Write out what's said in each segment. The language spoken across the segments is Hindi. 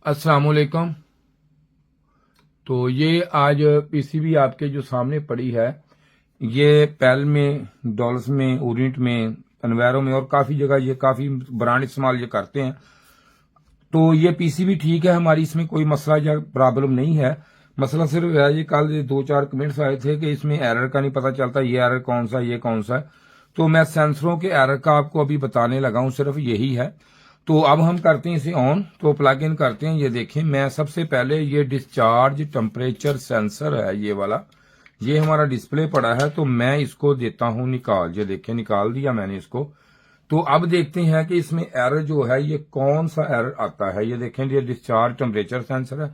अस्सलाम वालेकुम। तो ये आज पीसीबी आपके जो सामने पड़ी है, ये पैल में, डॉल्स में, ओरिएंट में, अनवैरो में और काफ़ी जगह ये काफ़ी ब्रांड इस्तेमाल ये करते हैं। तो ये पीसीबी ठीक है, हमारी इसमें कोई मसला या प्रॉब्लम नहीं है। मसला सिर्फ है ये कल 2-4 कमेंट्स आए थे कि इसमें एरर का नहीं पता चलता, ये एरर कौन सा, ये कौन सा है। तो मैं सेंसरों के एरर का आपको अभी बताने लगा हूं, सिर्फ यही है। तो अब हम करते हैं इसे ऑन, तो प्लग इन करते हैं। ये देखें, मैं सबसे पहले ये डिस्चार्ज टेम्परेचर सेंसर है ये वाला, ये हमारा डिस्प्ले पड़ा है, तो मैं इसको देता हूं निकाल। ये देखें, निकाल दिया मैंने इसको। तो अब देखते हैं कि इसमें एरर जो है ये कौन सा एरर आता है। ये देखें, ये डिस्चार्ज टेम्परेचर सेंसर है,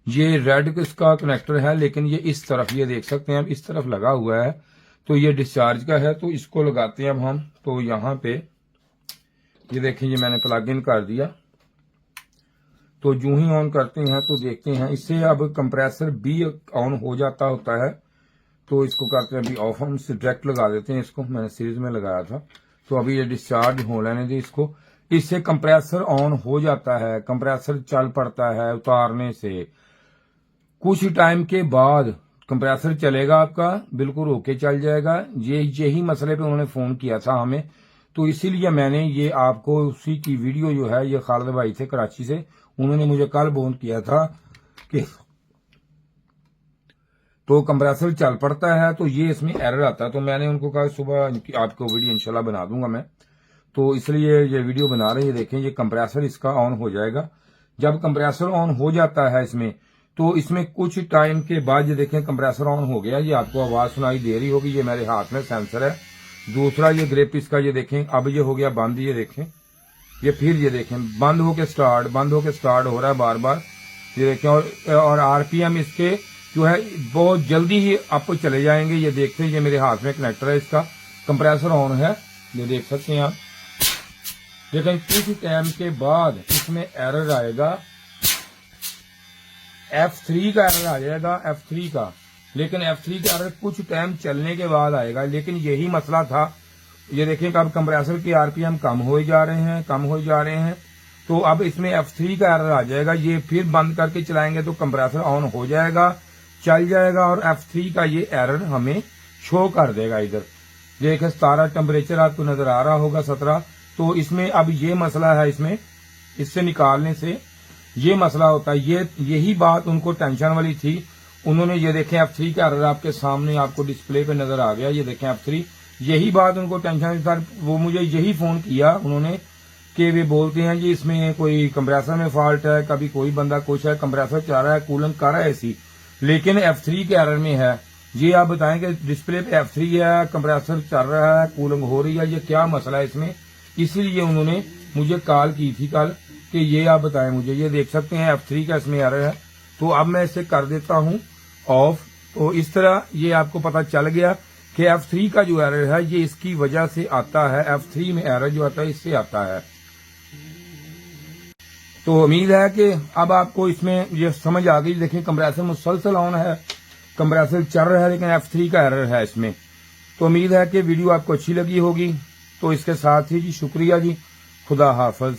ये रेड इसका कनेक्टर है, लेकिन ये इस तरफ, ये देख सकते हैं अब इस तरफ लगा हुआ है। तो ये डिस्चार्ज का है, तो इसको लगाते हैं अब हम। तो यहाँ पे ये देखें, ये मैंने प्लग इन कर दिया। तो जो ही ऑन करते हैं तो देखते हैं इससे अब कंप्रेसर भी ऑन हो जाता होता है। तो इसको करते हैं अभी ऑफ, हम डायरेक्ट लगा देते हैं इसको, मैंने सीरीज में लगाया था। तो अभी ये डिस्चार्ज हो लेने दे इसको। इससे कंप्रेसर ऑन हो जाता है, कंप्रेसर चल पड़ता है उतारने से। कुछ टाइम के बाद कंप्रेसर चलेगा आपका, बिल्कुल ओके चल जाएगा। यही मसले पे उन्होंने फोन किया था हमें, तो इसीलिए मैंने ये आपको उसी की वीडियो जो है, ये खालिद भाई थे कराची से, उन्होंने मुझे कल फोन किया था कि तो कंप्रेसर चल पड़ता है, तो ये इसमें एरर आता है। तो मैंने उनको कहा सुबह आपको वीडियो इंशाल्लाह बना दूंगा मैं, तो इसलिए ये वीडियो बना रहे हैं। देखें, ये कंप्रेसर इसका ऑन हो जाएगा। जब कंप्रेसर ऑन हो जाता है इसमें, तो इसमें कुछ टाइम के बाद ये देखें कंप्रेसर ऑन हो गया। ये आपको आवाज सुनाई दे रही होगी, ये मेरे हाथ में सेंसर है। दूसरा ये ग्रिप इसका, ये देखें अब ये हो गया बंद। ये देखें, ये फिर ये देखें बंद होके स्टार्ट, बंद होके स्टार्ट हो रहा है बार बार। ये देखें, और आरपीएम इसके जो है बहुत जल्दी ही अप चले जाएंगे। ये देखते हैं, ये मेरे हाथ में कनेक्टर है इसका, कंप्रेसर ऑन है, ये देख सकते हैं आप। लेकिन कुछ टाइम के बाद इसमें एरर आएगा, F3 का एरर आ जाएगा, F3 का। लेकिन F3 का एरर कुछ टाइम चलने के बाद आएगा। लेकिन यही मसला था। ये देखें कि अब कंप्रेसर के आरपीएम कम हो जा रहे हैं, कम हो जा रहे हैं। तो अब इसमें F3 का एरर आ जाएगा। ये फिर बंद करके चलाएंगे तो कंप्रेसर ऑन हो जाएगा, चल जाएगा, और F3 का ये एरर हमें शो कर देगा। इधर देखें 17 टेम्परेचर आपको नजर आ रहा होगा, 17। तो इसमें अब ये मसला है, इसमें इससे निकालने से ये मसला होता है। यही बात उनको टेंशन वाली थी। उन्होंने ये देखें F3 का एरर आपके सामने आपको डिस्प्ले पे नजर आ गया। ये देखें F3, यही बात उनको टेंशन था। वो मुझे यही फोन किया उन्होंने कि वे बोलते हैं जी इसमें कोई कंप्रेसर में फॉल्ट है, कभी कोई बंदा कुछ है, कंप्रेसर चल रहा है, कूलिंग कर रहा है ऐसी, लेकिन F3 के एरर में है। ये आप बताएं कि डिस्प्ले पे F3 है, कंप्रेसर चल रहा है, कूलिंग हो रही है, ये क्या मसला है इसमें। इसीलिए उन्होंने मुझे कॉल की थी कल कि ये आप बताएं मुझे। ये देख सकते हैं F3 का इसमें एरर है। तो अब मैं इसे कर देता हूं ऑफ। तो इस तरह ये आपको पता चल गया कि F3 का जो एरर है ये इसकी वजह से आता है। F3 में एरर जो आता है इससे आता है। तो उम्मीद है कि अब आपको इसमें ये समझ आ गई। देखिए कंप्रेसर मुसलसल ऑन है, कंप्रेसर चल रहा है, लेकिन F3 का एरर है इसमें। तो उम्मीद है कि वीडियो आपको अच्छी लगी होगी। तो इसके साथ ही जी शुक्रिया जी, खुदा हाफिज।